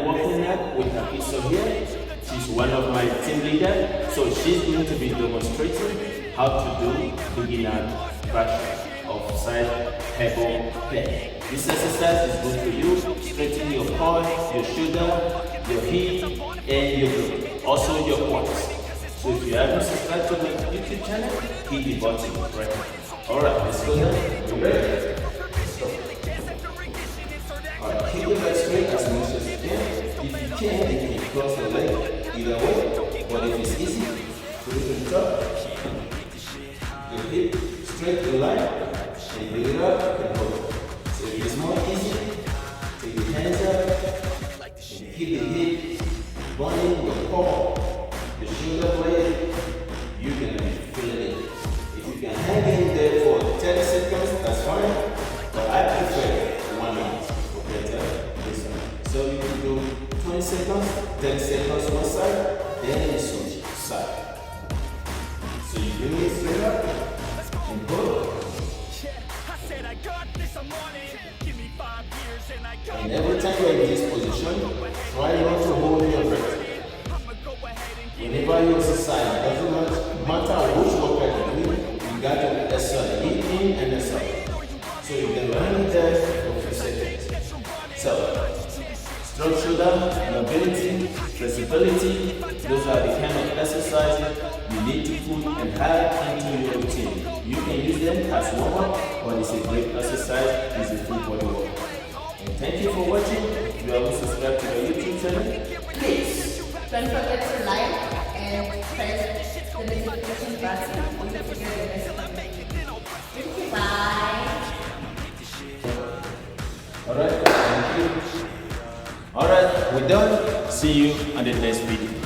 working at with Kagiso here. She's one of my team leaders, so she's going to be demonstrating how to do beginner version of side elbow play. This exercise is good for you, strengthening your core, your shoulder, your hip, and your glute, also your quads. So if you haven't subscribed to my YouTube channel, hit the button right now. Alright, let's go now. You ready? Let's go. Alright, keep your leg straight as much as you can. If you can, you can cross your leg either way. But if it's easy, put it on top. Your hip straight in line, and bring it up and hold. So if it's more easy, take your hands up and keep the hip running your core, your shoulder blade. You can feel it. If you can hang in there for 10 seconds, that's fine. But I prefer 1 minute for better this one. So you can do 20 seconds, 10 seconds one side, then you switch side. So you bring it straight up and go. And every time you're in this position, try not to hold your breath. Whenever you exercise, it doesn't matter which workout you're doing, you got to exercise in and exercise. So you can run it there for a few seconds. So, strong shoulder, mobility, flexibility, those are the kind of exercises you need to put and add into your routine. You can use them as warm-up, but it's a great exercise, it's a full body work. And thank you for watching. If you haven't subscribed to my YouTube channel, please don't forget to like and press the notification button on the video. Thank you. Bye. Alright, thank you. Alright, we're done. See you on the next video.